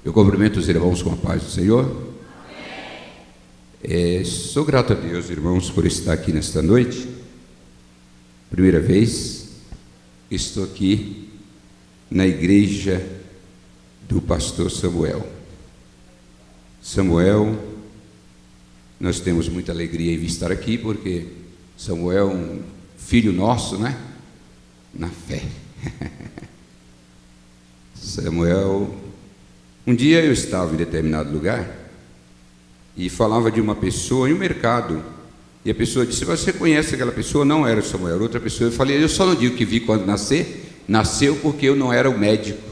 Eu cumprimento os irmãos com a paz do Senhor. Sou grato a Deus, irmãos, por estar aqui nesta noite. Primeira vez estou aqui na igreja do pastor Samuel. Samuel, nós temos muita alegria em estar aqui, porque Samuel é um filho nosso, né? Na fé. Samuel, um dia eu estava em determinado lugar e falava de uma pessoa em um mercado, e a pessoa disse: você conhece aquela pessoa? Não era Samuel, era outra pessoa. Eu falei: eu só não digo que vi quando nasceu porque eu não era o médico,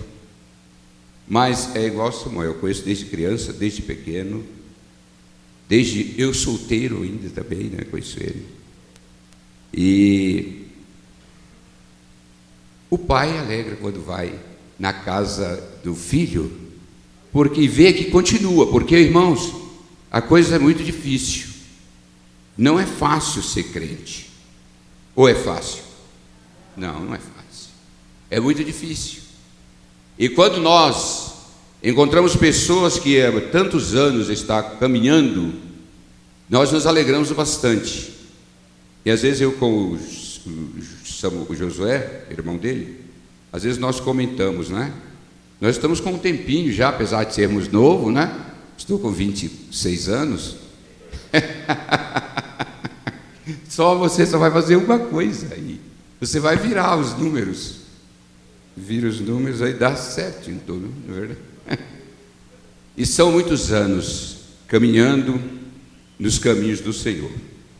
mas é igual Samuel, eu conheço desde criança, desde pequeno, desde eu solteiro ainda também, né? Conheço ele. E o pai alegra quando vai na casa do filho, porque vê que continua, porque, irmãos, a coisa é muito difícil, não é fácil ser crente. Ou é fácil? Não, não é fácil, é muito difícil. E quando nós encontramos pessoas que há tantos anos estão caminhando, nós nos alegramos bastante. E às vezes eu com o Josué, irmão dele, às vezes nós comentamos, né? Nós estamos com um tempinho já, apesar de sermos novos, né? Estou com 26 anos. Você só vai fazer uma coisa aí. Você vai virar os números. Vira os números, aí dá certo em tudo, não é verdade? E são muitos anos caminhando nos caminhos do Senhor.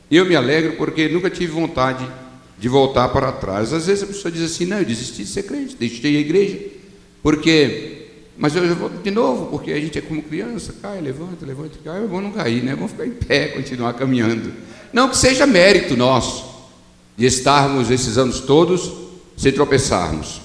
E eu me alegro porque nunca tive vontade de voltar para trás. Às vezes a pessoa diz assim: não, eu desisti de ser crente, deixei a igreja, mas eu vou de novo, porque a gente é como criança, cai, levanta, cai. É bom não cair, né? É bom ficar em pé, continuar caminhando. Não que seja mérito nosso de estarmos esses anos todos sem tropeçarmos,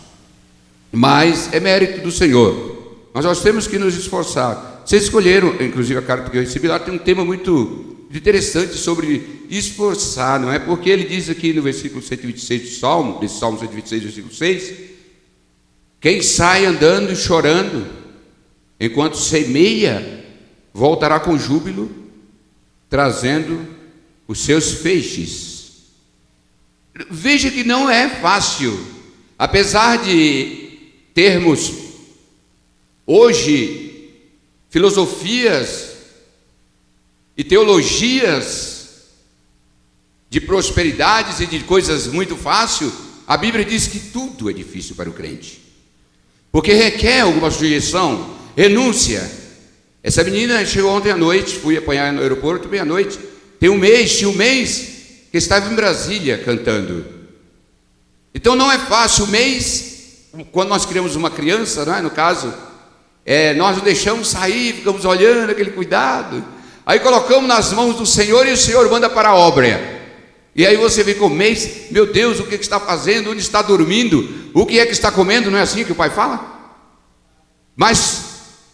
mas é mérito do Senhor. Mas nós temos que nos esforçar. Vocês escolheram, inclusive a carta que eu recebi lá tem um tema muito interessante sobre esforçar, não é? Porque ele diz aqui no versículo 126 do Salmo, desse Salmo 126, versículo 6: quem sai andando e chorando, enquanto semeia, voltará com júbilo, trazendo os seus feixes. Veja que não é fácil, apesar de termos hoje filosofias e teologias de prosperidades e de coisas muito fáceis, a Bíblia diz que tudo é difícil para o crente, porque requer alguma sujeição, renúncia. Essa menina chegou ontem à noite, fui apanhar no aeroporto meia-noite, tinha um mês que estava em Brasília cantando. Então não é fácil. O mês, quando nós criamos uma criança, não é? No caso, nós o deixamos sair, ficamos olhando, aquele cuidado, aí colocamos nas mãos do Senhor e o Senhor manda para a obra. E aí você vê com o mês: meu Deus, o que está fazendo? Onde está dormindo? O que é que está comendo? Não é assim que o pai fala? Mas,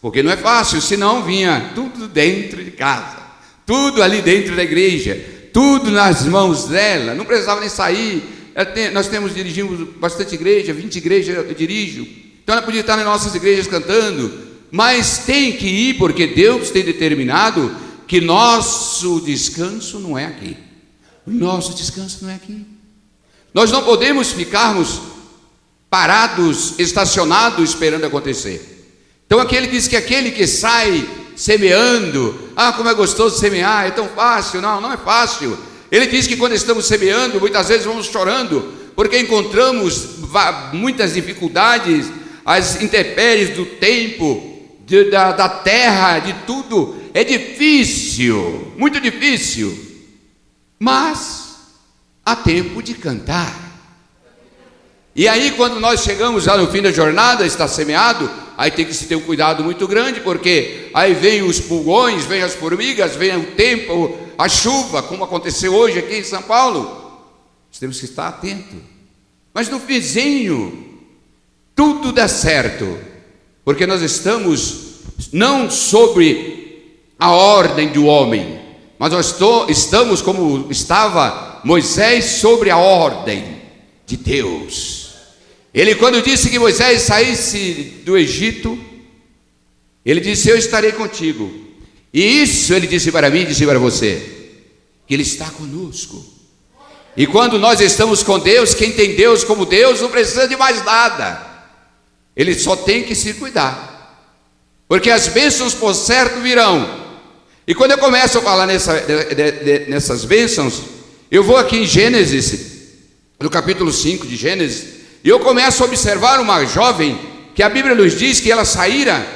porque não é fácil, senão vinha tudo dentro de casa, tudo ali dentro da igreja, tudo nas mãos dela, não precisava nem sair. Nós dirigimos bastante igreja, 20 igrejas eu dirijo, então ela podia estar nas nossas igrejas cantando, mas tem que ir, porque Deus tem determinado que nosso descanso não é aqui. O nosso descanso não é aqui. Nós não podemos ficarmos parados, estacionados, esperando acontecer. Então aqui ele diz que aquele que sai semeando, como é gostoso semear, é tão fácil. Não, não é fácil. Ele diz que quando estamos semeando, muitas vezes vamos chorando, porque encontramos muitas dificuldades, as intempéries do tempo, da terra, de tudo. É difícil, muito difícil, mas há tempo de cantar. E aí quando nós chegamos já no fim da jornada, está semeado, aí tem que se ter um cuidado muito grande, porque aí vem os pulgões, vem as formigas, vem o tempo, a chuva, como aconteceu hoje aqui em São Paulo. Nós temos que estar atentos. Mas no finzinho, tudo dá certo, porque nós estamos não sobre a ordem do homem, mas nós estamos como estava Moisés, sobre a ordem de Deus. Ele, quando disse que Moisés saísse do Egito, Ele disse: eu estarei contigo. E isso ele disse para mim e disse para você, que Ele está conosco. E quando nós estamos com Deus, quem tem Deus como Deus não precisa de mais nada. Ele só tem que se cuidar, porque as bênçãos por certo virão. E quando eu começo a falar nessas bênçãos, eu vou aqui em Gênesis, no capítulo 5 de Gênesis, e eu começo a observar uma jovem, que a Bíblia nos diz que ela saíra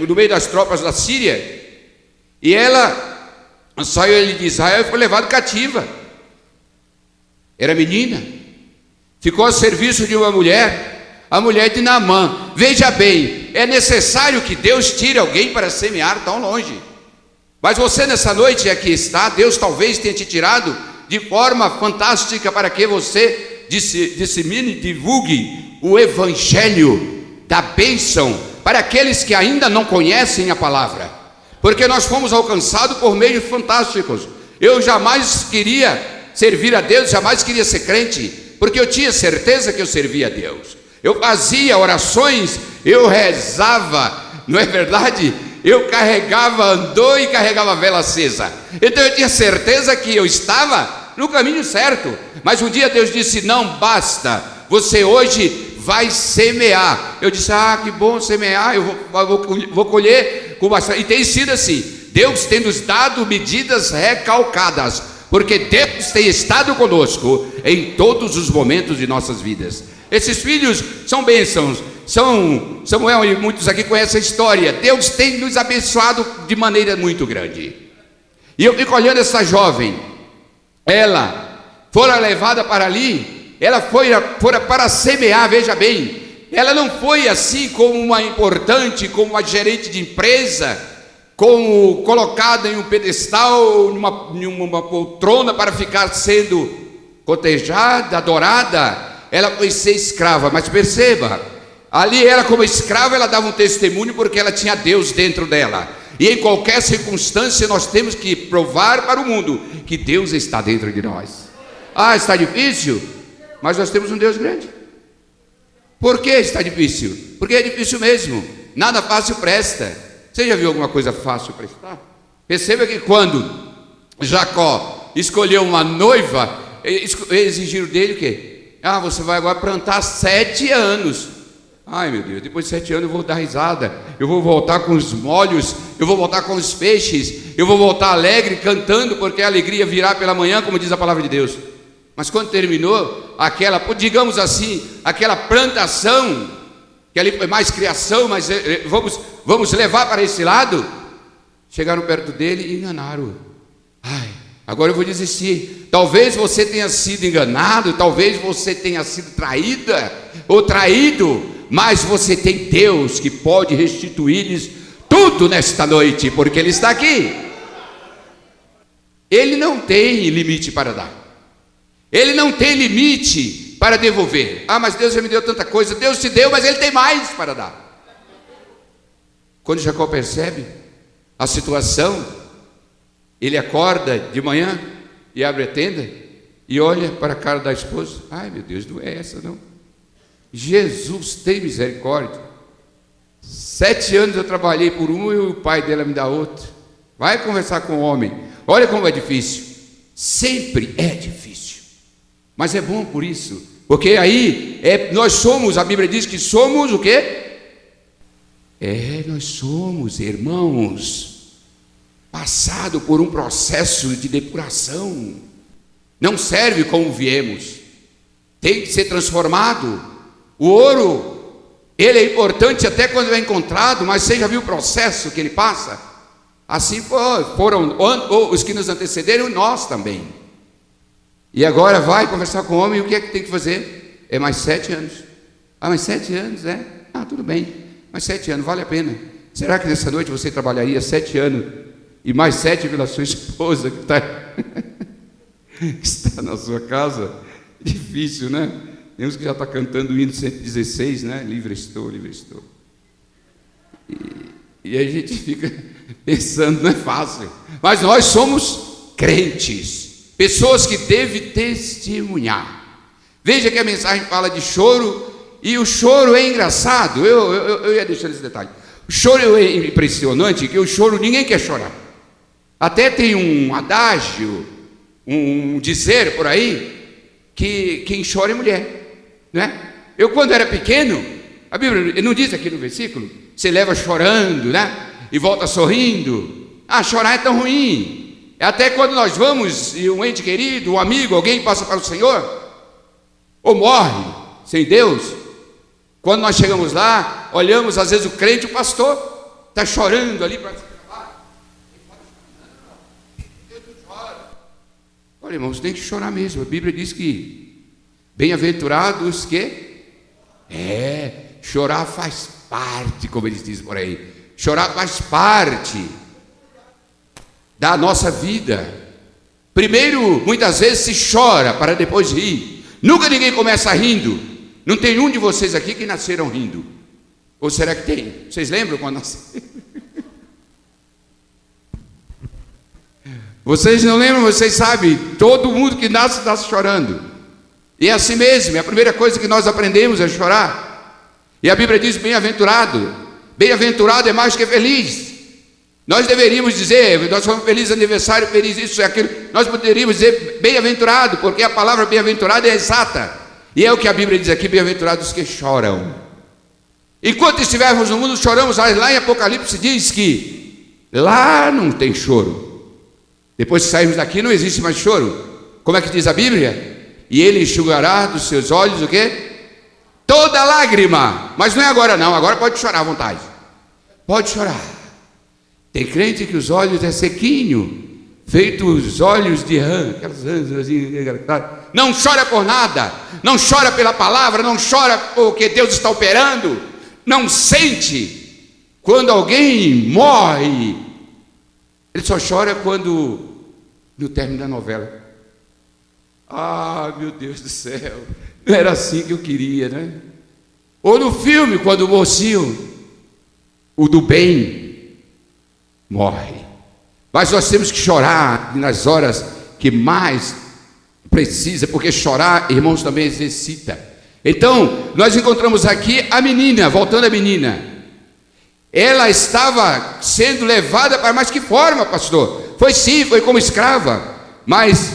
do meio das tropas da Síria, e ela saiu de Israel e foi levada cativa. Era menina, ficou a serviço de uma mulher, a mulher de Naamã. Veja bem, é necessário que Deus tire alguém para semear tão longe. Mas você nessa noite aqui está, Deus talvez tenha te tirado de forma fantástica para que você dissemine, divulgue o evangelho da bênção para aqueles que ainda não conhecem a palavra, porque nós fomos alcançados por meios fantásticos. Eu jamais queria servir a Deus, jamais queria ser crente, porque eu tinha certeza que eu servia a Deus. Eu fazia orações, eu rezava, não é verdade? Eu carregava andor e carregava vela acesa. Então eu tinha certeza que eu estava no caminho certo. Mas um dia Deus disse: não basta, você hoje vai semear. Eu disse: ah, que bom semear, eu vou colher com bastante. E tem sido assim. Deus tem nos dado medidas recalcadas, porque Deus tem estado conosco em todos os momentos de nossas vidas. Esses filhos são bênçãos. Samuel e muitos aqui conhecem a história. Deus tem nos abençoado de maneira muito grande. E eu fico olhando essa jovem. Ela fora levada para ali, ela foi para semear. Veja bem, ela não foi assim como uma importante, como uma gerente de empresa, como colocada em um pedestal, numa poltrona para ficar sendo cotejada, adorada. Ela foi ser escrava. Mas perceba, ali ela como escrava, ela dava um testemunho, porque ela tinha Deus dentro dela. E em qualquer circunstância nós temos que provar para o mundo que Deus está dentro de nós. Ah, está difícil? Mas nós temos um Deus grande. Por que está difícil? Porque é difícil mesmo. Nada fácil presta. Você já viu alguma coisa fácil prestar? Perceba que quando Jacó escolheu uma noiva, exigiram dele o quê? Ah, você vai agora plantar 7 anos. Ai meu Deus, depois de 7 anos eu vou dar risada, eu vou voltar com os molhos, eu vou voltar com os peixes, eu vou voltar alegre, cantando, porque a alegria virá pela manhã, como diz a palavra de Deus. Mas quando terminou aquela, digamos assim, aquela plantação, que ali foi mais criação, mas vamos levar para esse lado, chegaram perto dele e enganaram. Ai, agora eu vou desistir. Talvez você tenha sido enganado, talvez você tenha sido traída ou traído, mas você tem Deus que pode restituir-lhes tudo nesta noite, porque Ele está aqui. Ele não tem limite para dar, Ele não tem limite para devolver. Ah, mas Deus já me deu tanta coisa. Deus te deu, mas Ele tem mais para dar. Quando Jacó percebe a situação, ele acorda de manhã e abre a tenda e olha para a cara da esposa. Ai meu Deus, não é essa não. Jesus tem misericórdia. 7 anos eu trabalhei por um e o pai dela me dá outro. Vai conversar com o homem. Olha como é difícil. Sempre é difícil, mas é bom por isso, porque aí nós somos, a Bíblia diz que somos o quê? Nós somos irmãos, passado por um processo de depuração. Não serve como viemos, tem que ser transformado. O ouro, ele é importante até quando é encontrado, mas você já viu o processo que ele passa? Assim foram os que nos antecederam, nós também. E agora vai conversar com o homem, e o que é que tem que fazer? É mais 7 anos. Ah, mais 7 anos, é? Ah, tudo bem, mais 7 anos, vale a pena. Será que nessa noite você trabalharia 7 anos e mais 7 pela sua esposa que está na sua casa? Difícil, né? Tem uns que já está cantando o hino 116, né? Livre estou, livre estou. E a gente fica pensando, não é fácil. Mas nós somos crentes, pessoas que devem testemunhar. Veja que a mensagem fala de choro E o choro é engraçado, eu ia deixar esse detalhe. O choro é impressionante, que o choro ninguém quer chorar. Até tem um adágio, um dizer por aí, que quem chora é mulher, né? Eu quando era pequeno, a Bíblia não diz aqui no versículo, você leva chorando, né? E volta sorrindo. Ah, chorar é tão ruim. Até quando nós vamos e um ente querido, um amigo, alguém passa para o Senhor, ou morre sem Deus, quando nós chegamos lá, olhamos às vezes o crente, o pastor está chorando ali para se acabar. Olha, irmãos, tem que chorar mesmo. A Bíblia diz que bem-aventurados que chorar faz parte, como eles dizem por aí. Chorar faz parte da nossa vida. Primeiro, muitas vezes se chora para depois rir. Nunca ninguém começa rindo. Não tem um de vocês aqui que nasceram rindo. Ou será que tem? Vocês lembram quando nasceram? Vocês não lembram, vocês sabem. Todo mundo que nasce chorando. E é assim mesmo. A primeira coisa que nós aprendemos é chorar. E a Bíblia diz bem-aventurado. Bem-aventurado é mais que feliz. Nós deveríamos dizer, nós somos feliz aniversário, feliz isso e aquilo. Nós poderíamos dizer bem-aventurado, porque a palavra bem-aventurado é exata. E é o que a Bíblia diz aqui, bem-aventurados que choram. Enquanto estivermos no mundo, choramos. Lá em Apocalipse diz que lá não tem choro. Depois que sairmos daqui, não existe mais choro. Como é que diz a Bíblia? E ele enxugará dos seus olhos o quê? Toda lágrima. Mas não é agora não, agora pode chorar à vontade. Pode chorar. Tem crente que os olhos é sequinho, feito os olhos de rã, aquelas rãs assim. Não chora por nada, não chora pela palavra, não chora porque Deus está operando, não sente quando alguém morre. Ele só chora quando no término da novela. Ah, meu Deus do céu, não era assim que eu queria, né? Ou no filme, quando o mocinho, o do bem, morre. Mas nós temos que chorar nas horas que mais precisa, porque chorar, irmãos, também exercita. Então, nós encontramos aqui a menina, voltando à menina. Ela estava sendo levada para mais que forma, pastor? Foi sim, foi como escrava. Mas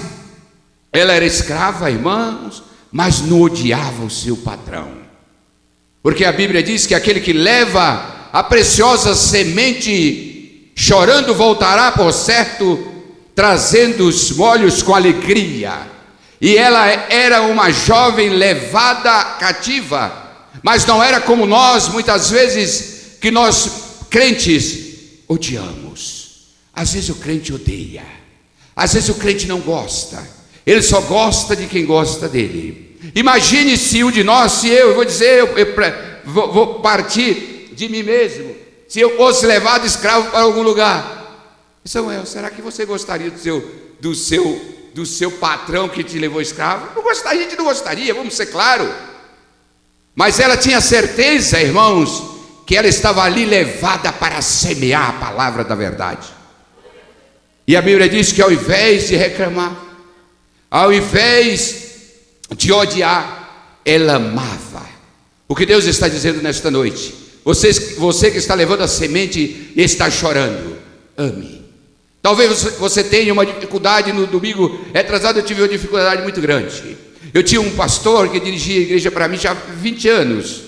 ela era escrava, irmãos, mas não odiava o seu patrão. Porque a Bíblia diz que aquele que leva a preciosa semente chorando voltará, por certo, trazendo os molhos com alegria. E ela era uma jovem levada cativa, mas não era como nós, muitas vezes, que nós crentes odiamos. Às vezes o crente odeia, às vezes o crente não gosta, ele só gosta de quem gosta dele. Imagine se um de nós, se eu vou dizer, vou partir de mim mesmo, se eu fosse levado escravo para algum lugar. Samuel, será que você gostaria do seu patrão que te levou escravo? Não gostaria, a gente não gostaria, vamos ser claros. Mas ela tinha certeza, irmãos, que ela estava ali levada para semear a palavra da verdade. E a Bíblia diz que ao invés de reclamar, ao invés de odiar, ela amava. O que Deus está dizendo nesta noite: você que está levando a semente e está chorando, ame. Talvez você tenha uma dificuldade. No domingo retrasado eu tive uma dificuldade muito grande. Eu tinha um pastor que dirigia a igreja para mim já há 20 anos.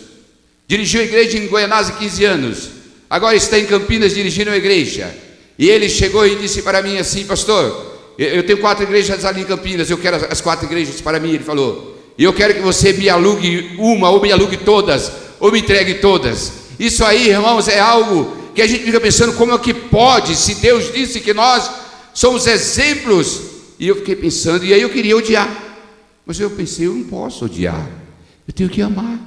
Dirigiu a igreja em Goianás há 15 anos. Agora está em Campinas dirigindo a igreja. E ele chegou e disse para mim assim: pastor, eu tenho 4 igrejas ali em Campinas, eu quero as 4 igrejas para mim. Ele falou: e eu quero que você me alugue uma, ou me alugue todas, ou me entregue todas. Isso aí, irmãos, é algo que a gente fica pensando, como é que pode, se Deus disse que nós somos exemplos. E eu fiquei pensando, e aí eu queria odiar, mas eu pensei, eu não posso odiar, eu tenho que amar.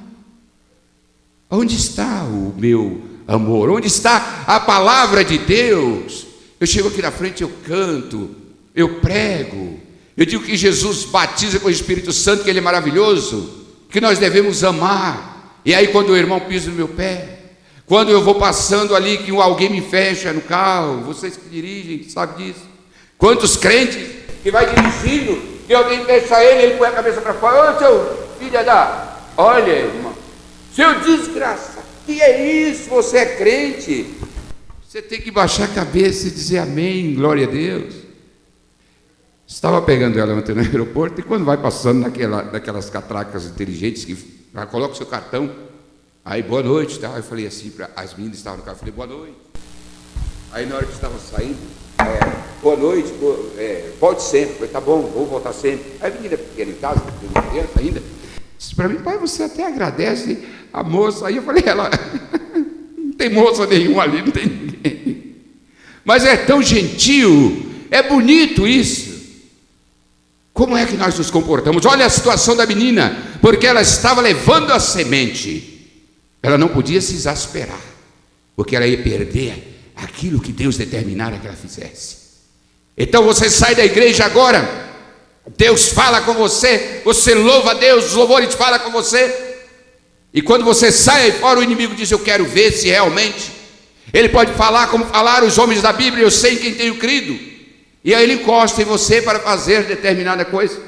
Onde está o meu amor? Onde está a palavra de Deus? Eu chego aqui na frente, eu canto, eu prego, eu digo que Jesus batiza com o Espírito Santo, que Ele é maravilhoso, que nós devemos amar. E aí quando o irmão pisa no meu pé, quando eu vou passando ali, que alguém me fecha no carro, vocês que dirigem, sabem disso. Quantos crentes que vai dirigindo, que alguém fecha ele põe a cabeça para fora: ô seu filho da... Olha, irmão, Seu desgraçado, que é isso? Você é crente? Você tem que baixar a cabeça e dizer amém, glória a Deus. Estava pegando ela ontem no aeroporto e quando vai passando naquelas catracas inteligentes que coloca o seu cartão, aí boa noite, tá? Eu falei assim para as meninas que estavam no carro, eu falei boa noite. Aí na hora que estava saindo, boa noite, volte sempre. Eu falei, tá bom, vou voltar sempre. Aí a menina pequena em casa, criança ainda, disse para mim, pai, você até agradece a moça. Aí eu falei, ela, não tem moça nenhuma ali, não tem ninguém. Mas é tão gentil, é bonito isso. Como é que nós nos comportamos? Olha a situação da menina, porque ela estava levando a semente. Ela não podia se exasperar, porque ela ia perder aquilo que Deus determinara que ela fizesse. Então você sai da igreja agora, Deus fala com você, você louva a Deus, os louvores falam com você, e quando você sai aí fora, o inimigo diz, eu quero ver se realmente, ele pode falar como falaram os homens da Bíblia, eu sei em quem tenho crido, e aí ele encosta em você para fazer determinada coisa,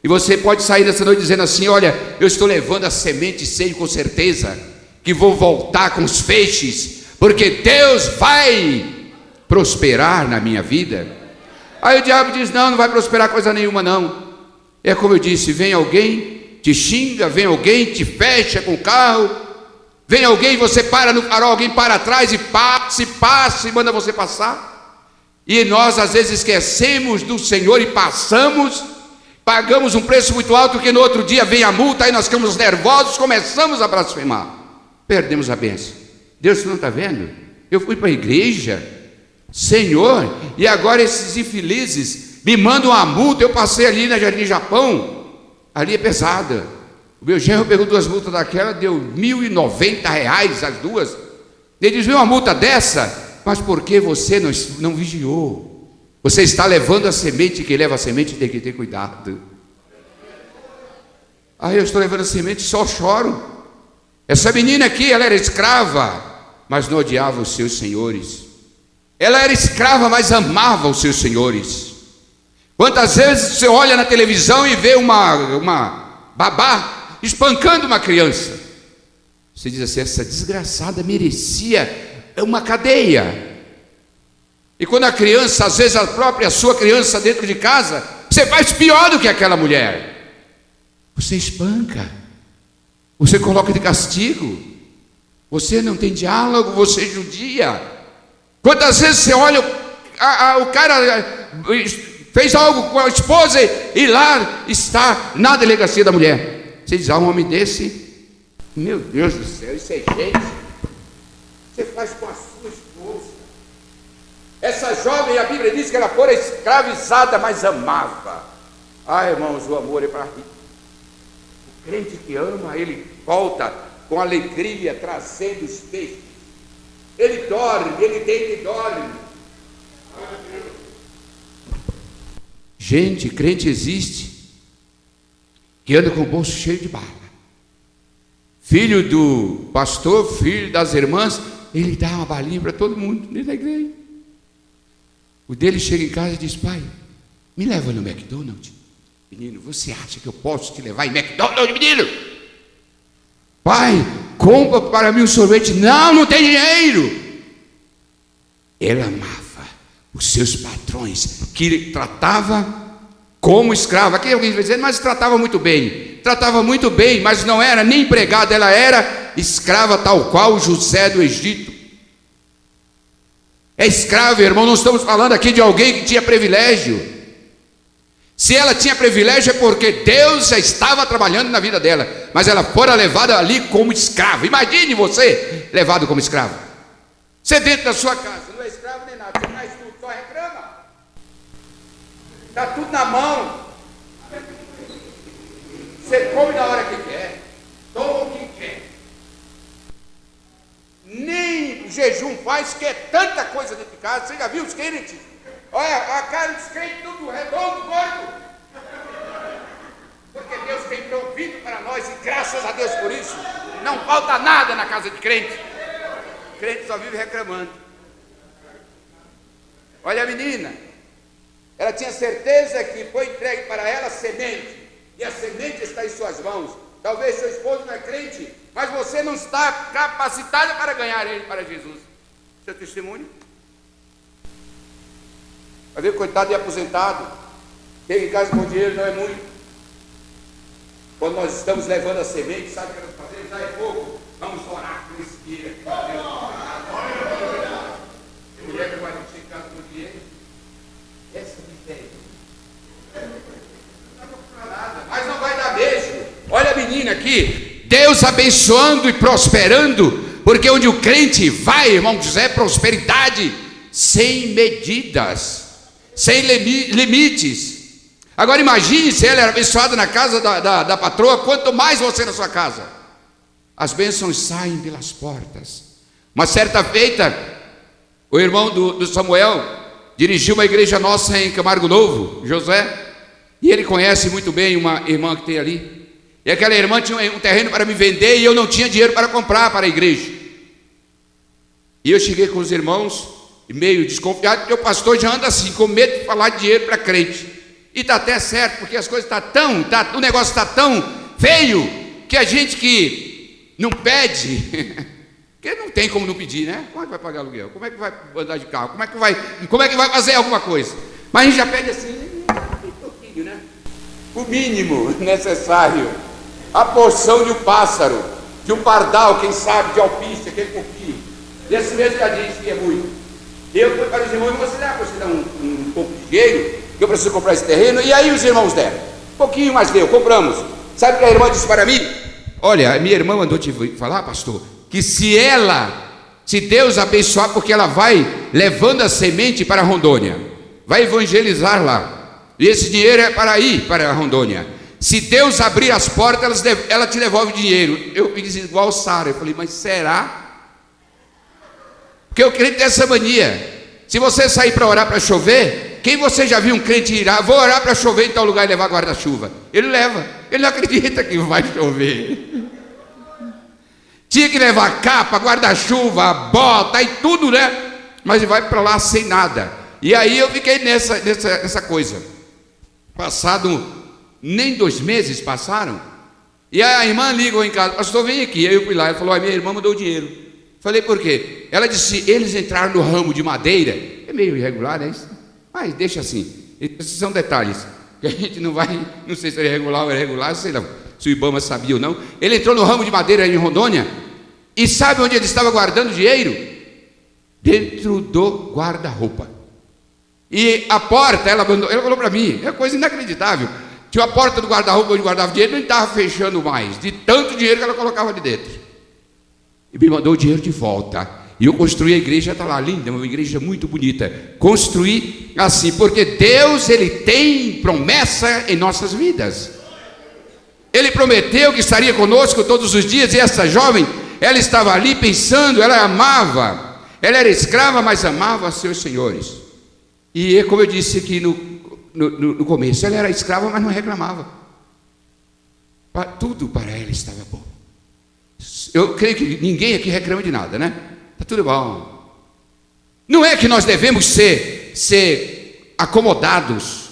e você pode sair nessa noite dizendo assim, olha, eu estou levando a semente, sei com certeza, que vou voltar com os feixes, porque Deus vai prosperar na minha vida. Aí o diabo diz, não vai prosperar coisa nenhuma não. É como eu disse, vem alguém, te xinga, vem alguém, te fecha com o carro, vem alguém, você para no farol, alguém para atrás e passa e manda você passar. E nós às vezes esquecemos do Senhor e passamos, pagamos um preço muito alto, que no outro dia vem a multa, aí nós ficamos nervosos, começamos a blasfemar, perdemos a bênção. Deus não está vendo? Eu fui para a igreja, Senhor, e agora esses infelizes me mandam uma multa. Eu passei ali na Jardim Japão, ali é pesada. O meu genro pegou 2 multas daquela, deu R$1.090 as duas. Ele diz, viu uma multa dessa? Mas por que você não vigiou? Você está levando a semente, quem leva a semente tem que ter cuidado. Aí eu estou levando a semente, só choro. Essa menina aqui, ela era escrava, mas não odiava os seus senhores. Ela era escrava, mas amava os seus senhores. Quantas vezes você olha na televisão e vê uma babá espancando uma criança? Você diz assim, essa desgraçada merecia uma cadeia. E quando a criança, às vezes a sua criança dentro de casa, você faz pior do que aquela mulher. Você espanca. Você coloca de castigo, você não tem diálogo, você judia. Quantas vezes você olha, o cara fez algo com a esposa e lá está na delegacia da mulher. Você diz, um homem desse, meu Deus do céu, isso é gente. Você faz com a sua esposa. Essa jovem, a Bíblia diz que ela fora escravizada, mas amava. Irmãos, o amor é para rir. O crente que ama, ele volta com alegria, trazendo os peixes. Ele dorme, ele deita e dorme. Gente, crente existe, que anda com o bolso cheio de bala. Filho do pastor, filho das irmãs, ele dá uma balinha para todo mundo dentro da igreja. O dele chega em casa e diz, pai, me leva no McDonald's. Menino, você acha que eu posso te levar em McDonald's, menino? Pai, compra para mim um sorvete. Não tem dinheiro. Ela amava os seus patrões, que tratava como escrava. Aqui alguém vai dizer, mas tratava muito bem. Tratava muito bem, mas não era nem empregada, ela era escrava tal qual José do Egito. É escrava, irmão, não estamos falando aqui de alguém que tinha privilégio. Se ela tinha privilégio é porque Deus já estava trabalhando na vida dela, mas ela fora levada ali como escrava. Imagine você levado como escravo. Você dentro da sua casa, não é escravo nem nada, você faz tudo, só reclama. Está tudo na mão. Você come na hora que quer, toma o que quer. Nem jejum faz, que é tanta coisa dentro de casa. Você já viu os crentes? Olha, a cara dos crentes tudo redondo, gordo. Porque Deus tem provido para nós, e graças a Deus por isso, não falta nada na casa de crente. Crente só vive reclamando. Olha a menina, ela tinha certeza que foi entregue para ela semente, e a semente está em suas mãos. Talvez seu esposo não é crente, mas você não está capacitada para ganhar ele para Jesus. Seu testemunho? Vai ver, coitado de aposentado, chega em casa com dinheiro, não é muito. Quando nós estamos levando a semente, sabe o que nós fazemos? Já é pouco, vamos orar por esse dia. Tem mulher que vai chegar em casa com dinheiro, essa miséria. Não vai comprar nada, mas não vai dar beijo. Olha a menina aqui, Deus abençoando e prosperando, porque onde o crente vai, irmão José, prosperidade sem medidas, sem limites. Agora imagine se ela era abençoada na casa da patroa, quanto mais você na sua casa. As bênçãos saem pelas portas. Uma certa feita, o irmão do Samuel dirigiu uma igreja nossa em Camargo Novo, Josué, e ele conhece muito bem uma irmã que tem ali. E aquela irmã tinha um terreno para me vender e eu não tinha dinheiro para comprar para a igreja. E eu cheguei com os irmãos, meio desconfiado, porque o pastor já anda assim, com medo de falar de dinheiro para crente. E está até certo, porque as coisas o negócio está tão feio, que a gente que não pede, porque não tem como não pedir, né? Como é que vai pagar aluguel? Como é que vai andar de carro? Como é que vai fazer alguma coisa? Mas a gente já pede assim, um pouquinho, né? O mínimo necessário. A porção de um pássaro, de um pardal, quem sabe, de alpiste, aquele pouquinho. Desse mesmo que a gente que é muito. Eu fui para os irmãos, você dá um pouco de dinheiro, que eu preciso comprar esse terreno, e aí os irmãos deram. Um pouquinho mais deu, compramos. Sabe o que a irmã disse para mim? Olha, a minha irmã mandou te falar, pastor, que se Deus abençoar, porque ela vai levando a semente para Rondônia, vai evangelizar lá, e esse dinheiro é para ir para Rondônia. Se Deus abrir as portas, ela te devolve dinheiro. Eu fiz igual Sara, eu falei, mas será? Porque eu creio que tem essa mania. Se você sair para orar para chover, quem você já viu um crente ir, vou orar para chover em tal lugar e levar guarda-chuva? Ele leva, ele não acredita que vai chover. Tinha que levar capa, guarda-chuva, bota e tudo, né? Mas ele vai para lá sem nada. E aí eu fiquei nessa coisa. Passado nem 2 meses passaram, e a irmã ligou em casa, pastor, vem aqui. Aí eu fui lá, ela falou, a minha irmã mandou dinheiro. Falei, por quê? Ela disse, eles entraram no ramo de madeira, é meio irregular, né? Mas deixa assim, esses são detalhes, que a gente não sei se é irregular ou irregular, sei lá, se o Ibama sabia ou não. Ele entrou no ramo de madeira em Rondônia, e sabe onde ele estava guardando dinheiro? Dentro do guarda-roupa. E a porta, ela falou para mim, é coisa inacreditável, tinha a porta do guarda-roupa onde guardava dinheiro, não estava fechando mais, de tanto dinheiro que ela colocava ali dentro. E me mandou o dinheiro de volta. E eu construí a igreja, está lá linda, uma igreja muito bonita. Construí assim, porque Deus, Ele tem promessa em nossas vidas. Ele prometeu que estaria conosco todos os dias, e essa jovem, ela estava ali pensando, ela amava, ela era escrava, mas amava seus senhores. E como eu disse aqui no começo, ela era escrava, mas não reclamava. Tudo para ela estava bom. Eu creio que ninguém aqui reclama de nada, né? Está tudo bom. Não é que nós devemos ser acomodados.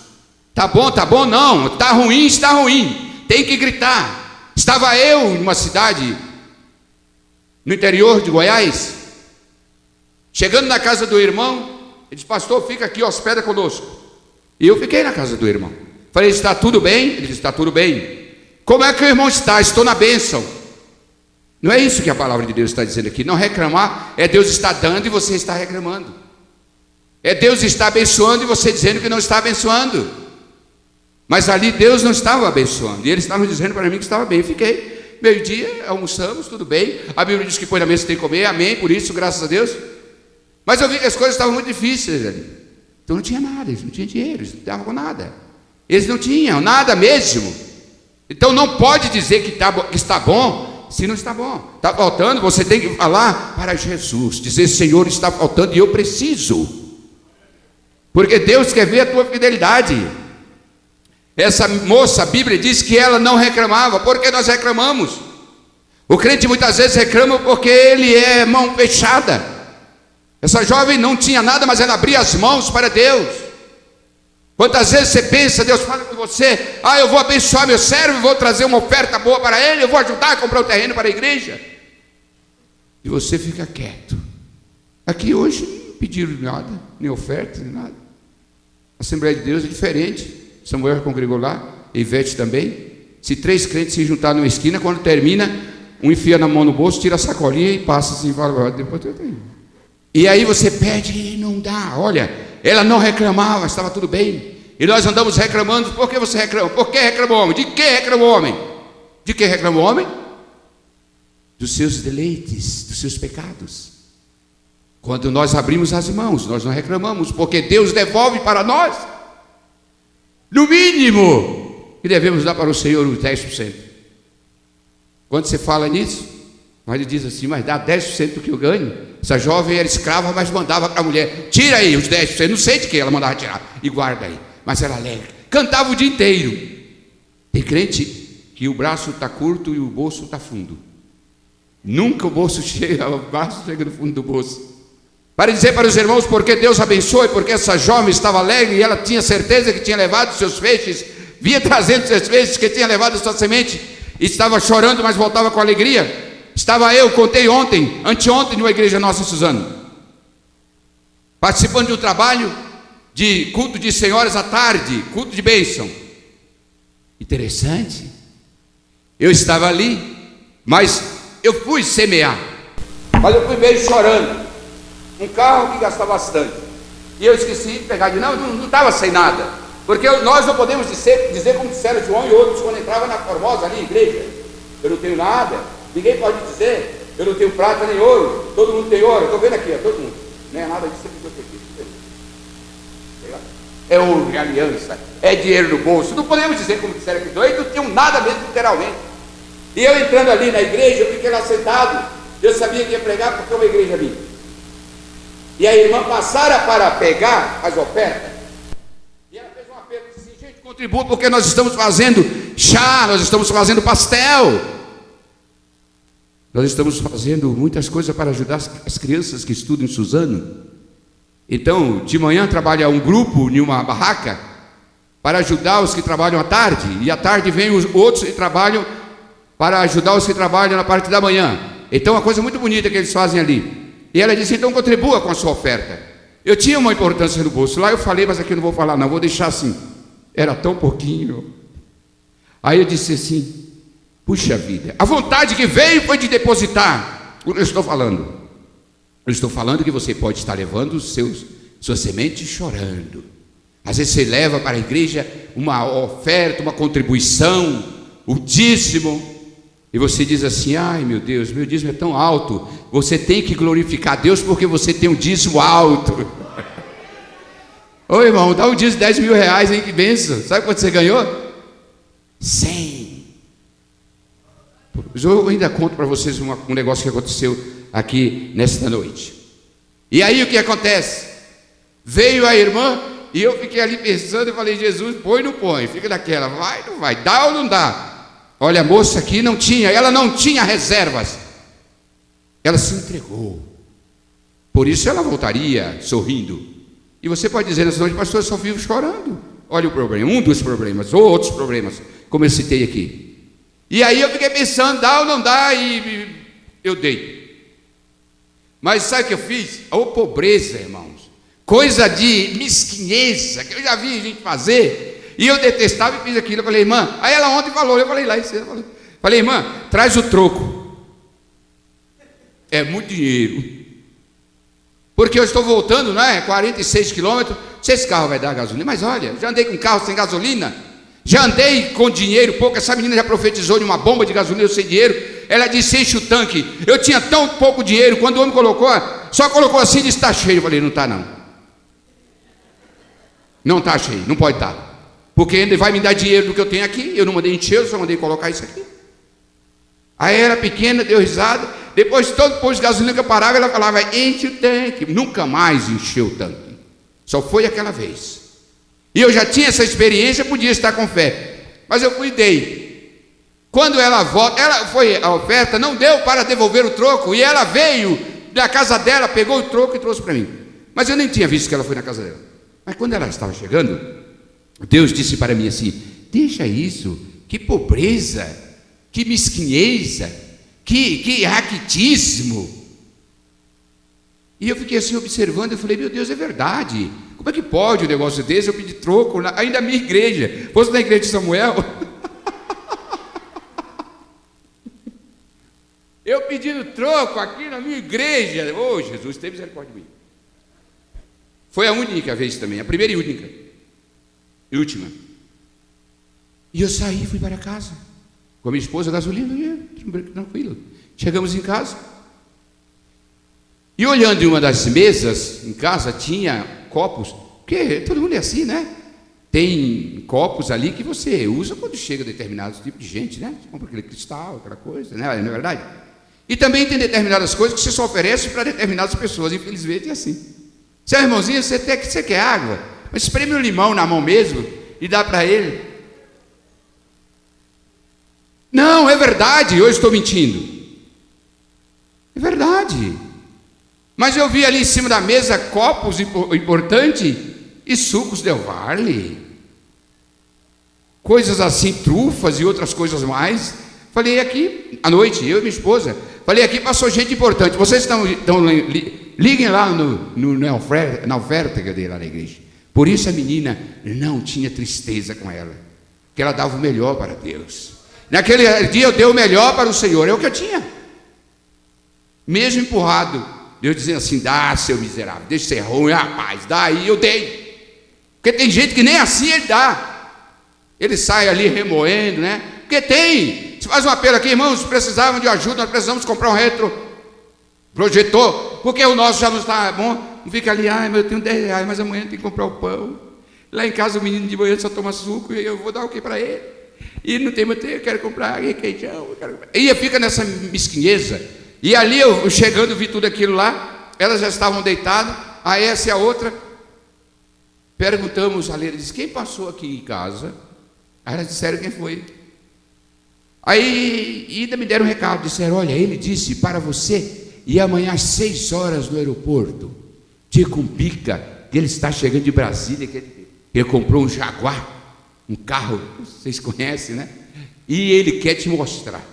Tá bom, não. Está ruim, está ruim. Tem que gritar. Estava eu em uma cidade no interior de Goiás, chegando na casa do irmão, ele disse, pastor, fica aqui, hospeda conosco. E eu fiquei na casa do irmão. Falei, está tudo bem? Ele disse, está tudo bem. Como é que o irmão está? Estou na bênção. Não é isso que a palavra de Deus está dizendo aqui. Não reclamar, é Deus está dando e você está reclamando. É Deus está abençoando e você dizendo que não está abençoando. Mas ali Deus não estava abençoando, e Ele estava dizendo para mim que estava bem. Eu fiquei, meio-dia, almoçamos, tudo bem. A Bíblia diz que põe na mesa tem que comer, amém, por isso, graças a Deus. Mas eu vi que as coisas estavam muito difíceis ali. Então não tinha nada, eles não tinham dinheiro, eles não estavam com nada. Eles não tinham nada mesmo. Então não pode dizer que está bom, se não está bom. Está faltando, você tem que falar para Jesus, dizer, Senhor, está faltando e eu preciso. Porque Deus quer ver a tua fidelidade. Essa moça, a Bíblia diz que ela não reclamava. Por que nós reclamamos? O crente muitas vezes reclama porque ele é mão fechada. Essa jovem não tinha nada, mas ela abria as mãos para Deus. Quantas vezes você pensa, Deus fala com você: eu vou abençoar meu servo, vou trazer uma oferta boa para ele, eu vou ajudar a comprar um terreno para a igreja, e você fica quieto. Aqui hoje não pediram nada, nem oferta, nem nada. A Assembleia de Deus é diferente. Samuel congregou lá, Ivete também. Se 3 crentes se juntarem numa esquina, quando termina, um enfia na mão no bolso, tira a sacolinha e passa assim, fala, depois eu tenho. E aí você pede e não dá. Olha, ela não reclamava, estava tudo bem. E nós andamos reclamando. Por que você reclama? Por que reclama o homem? De que reclama o homem? De que reclama o homem? Dos seus deleites, dos seus pecados. Quando nós abrimos as mãos, nós não reclamamos, porque Deus devolve para nós, no mínimo, que devemos dar para o Senhor os 10%. Quando você fala nisso, ele diz assim: mas dá 10% do que eu ganho. Essa jovem era escrava, mas mandava para a mulher: tira aí os 10%, não sei de que ela mandava tirar, e guarda aí. Mas era alegre, cantava o dia inteiro. Tem crente que o braço está curto e o bolso está fundo. Nunca o bolso chega, o braço chega no fundo do bolso. Para dizer para os irmãos porque Deus abençoe, porque essa jovem estava alegre e ela tinha certeza que tinha levado seus feixes, vinha trazendo seus feixes, que tinha levado sua semente, e estava chorando, mas voltava com alegria. Estava eu, contei ontem, anteontem, numa igreja nossa em Suzano, participando de um trabalho de culto de senhoras à tarde, culto de bênção. Interessante. Eu estava ali, mas eu fui semear, mas eu fui meio chorando. Um carro que gasta bastante, e eu esqueci de pegar de não estava sem nada, porque nós não podemos dizer como disseram João e outros quando entrava na Formosa ali, igreja: eu não tenho nada. Ninguém pode dizer: eu não tenho prata nem ouro. Todo mundo tem ouro, estou vendo aqui, todo mundo. Não é nada disso que eu tenho. É ouro, é aliança, é dinheiro no bolso. Não podemos dizer como disseram aqui, dois não tinham nada mesmo, literalmente. E eu entrando ali na igreja, eu fiquei lá sentado, eu sabia que ia pregar porque é uma igreja minha. E a irmã passara para pegar as ofertas, e ela fez um apelo, disse assim: gente, contribua, porque nós estamos fazendo chá, nós estamos fazendo pastel, nós estamos fazendo muitas coisas para ajudar as crianças que estudam em Suzano. Então, de manhã trabalha um grupo em uma barraca para ajudar os que trabalham à tarde, e à tarde vem os outros que trabalham para ajudar os que trabalham na parte da manhã. Então, é uma coisa muito bonita que eles fazem ali. E ela disse: então contribua com a sua oferta. Eu tinha uma importância no bolso. Lá eu falei, mas aqui eu não vou falar não, vou deixar assim. Era tão pouquinho. Aí eu disse assim: puxa vida, a vontade que veio foi de depositar. O que eu estou falando? Eu estou falando que você pode estar levando suas sementes chorando. Às vezes você leva para a igreja uma oferta, uma contribuição, o dízimo, e você diz assim: ai meu Deus, meu dízimo é tão alto. Você tem que glorificar Deus porque você tem um dízimo alto. Ô irmão, dá um dízimo de 10 mil reais, hein? Que bênção. Sabe quanto você ganhou? 100. Eu ainda conto para vocês um negócio que aconteceu aqui nesta noite. E aí o que acontece? Veio a irmã e eu fiquei ali pensando, eu falei: Jesus, põe ou não põe? Fica daquela, vai ou não vai? Dá ou não dá? Olha, a moça aqui não tinha, ela não tinha reservas. Ela se entregou. Por isso ela voltaria sorrindo. E você pode dizer nessa noite: pastor, eu só vivo chorando. Olha o problema, um dos problemas, ou outros problemas, como eu citei aqui. E aí eu fiquei pensando: dá ou não dá? E eu dei. Mas sabe o que eu fiz? Ô pobreza, irmãos, coisa de mesquinhez que eu já vi a gente fazer. E eu detestava e fiz aquilo. Eu falei: irmã, aí ela ontem falou, eu falei lá, falei: irmã, traz o troco. É muito dinheiro. Porque eu estou voltando, não é? 46 quilômetros. Não sei se esse carro vai dar gasolina, mas olha, já andei com carro sem gasolina, já andei com dinheiro pouco. Essa menina já profetizou de uma bomba de gasolina, eu sem dinheiro. Ela disse: enche o tanque. Eu tinha tão pouco dinheiro, quando o homem colocou, só colocou assim e disse: está cheio. Eu falei: não está não. Não está cheio, não pode estar. Porque ele vai me dar dinheiro do que eu tenho aqui. Eu não mandei encher, eu só mandei colocar isso aqui. Aí era pequena, deu risada. Depois todo posto de gasolina que eu parava, ela falava: enche o tanque. Nunca mais encheu o tanque. Só foi aquela vez. E eu já tinha essa experiência, podia estar com fé. Mas eu cuidei. Quando ela volta, ela foi a oferta, não deu para devolver o troco. E ela veio da casa dela, pegou o troco e trouxe para mim. Mas eu nem tinha visto que ela foi na casa dela. Mas quando ela estava chegando, Deus disse para mim assim: deixa isso, que pobreza, que mesquinheza, que raquitismo. E eu fiquei assim observando, eu falei: meu Deus, é verdade. Como é que pode um negócio desse? Eu pedi troco, ainda na minha igreja. Fosse na igreja de Samuel. Eu pedindo troco aqui na minha igreja. Oh, Jesus, tem misericórdia de mim. Foi a única vez também, a primeira e única. E última. E eu saí, fui para casa. Com a minha esposa, gasolina, tranquilo. Chegamos em casa. E olhando em uma das mesas em casa, tinha copos, porque todo mundo é assim, né? Tem copos ali que você usa quando chega a determinados tipos de gente, né? Você compra aquele cristal, aquela coisa, né? Não é verdade? E também tem determinadas coisas que você só oferece para determinadas pessoas, infelizmente é assim. Seu irmãozinho, você quer água, mas espreme um limão na mão mesmo e dá para ele. Não, é verdade, eu estou mentindo. É verdade. Mas eu vi ali em cima da mesa copos importantes e sucos del Valle, coisas assim, trufas e outras coisas mais. Falei aqui, à noite, eu e minha esposa, falei aqui, passou gente importante. Vocês liguem lá na oferta que eu dei lá na igreja. Por isso a menina não tinha tristeza com ela, que ela dava o melhor para Deus. Naquele dia eu dei o melhor para o Senhor, é o que eu tinha. Mesmo empurrado, Deus dizendo assim: dá, seu miserável, deixa de ser ruim, rapaz, dá aí, eu dei. Porque tem gente que nem assim ele dá. Ele sai ali remoendo, né? Porque tem. Se faz um apelo aqui, irmãos, precisavam de ajuda, nós precisamos comprar um retroprojetor, porque o nosso já não está bom. Não fica ali: ai, mas eu tenho 10 reais, mas amanhã tem que comprar o pão. Lá em casa o menino de manhã só toma suco e eu vou dar o que para ele? E não tem manteiga, eu quero comprar queijão. E fica nessa mesquinheza. E ali eu chegando, vi tudo aquilo lá, elas já estavam deitadas, a essa e a outra. Perguntamos a Leila, disse: quem passou aqui em casa? Aí elas disseram quem foi. Aí ainda me deram um recado, disseram: olha, ele disse para você ir amanhã às 6 horas no aeroporto, te complica, que ele está chegando de Brasília, que ele comprou um Jaguar, um carro, vocês conhecem, né? E ele quer te mostrar.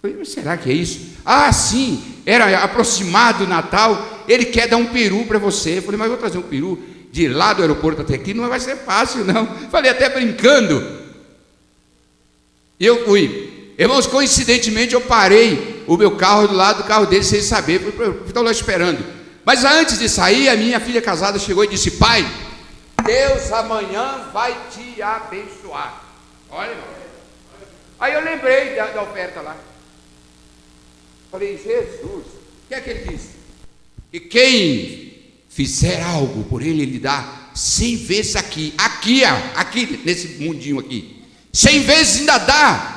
Falei: mas será que é isso? Ah, sim, era aproximado o Natal, ele quer dar um peru para você. Falei: mas eu vou trazer um peru de lá do aeroporto até aqui, não vai ser fácil não. Falei até brincando. E eu fui. Irmãos, coincidentemente eu parei o meu carro do lado do carro dele sem saber, estou lá esperando. Mas antes de sair, a minha filha casada chegou e disse: pai, Deus amanhã vai te abençoar. Olha, irmão. Aí eu lembrei da oferta lá. Falei: Jesus, o que é que ele disse? Que quem fizer algo por ele, ele dá 100 vezes aqui, nesse mundinho aqui. 100 vezes ainda dá.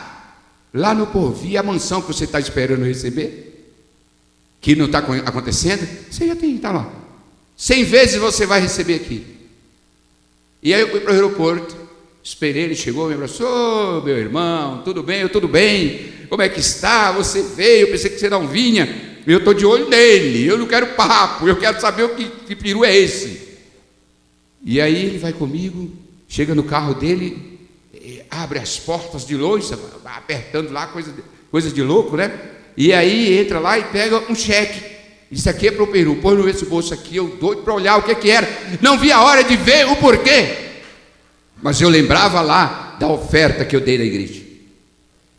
Lá no porvir, a mansão que você está esperando receber, que não está acontecendo, você já tem, está lá. 100 vezes você vai receber aqui. E aí eu fui para o aeroporto, esperei, ele chegou, me abraçou: meu irmão, tudo bem? Eu: tudo bem. Como é que está? Você veio, eu pensei que você não vinha. Eu estou de olho nele, eu não quero papo, eu quero saber que peru é esse. E aí ele vai comigo, chega no carro dele, abre as portas de longe, apertando lá, coisa de louco, né? E aí entra lá e pega um cheque. Isso aqui é para o peru, põe no esse bolso aqui, eu doido para olhar o que era. Não vi a hora de ver o porquê. Mas eu lembrava lá da oferta que eu dei na igreja.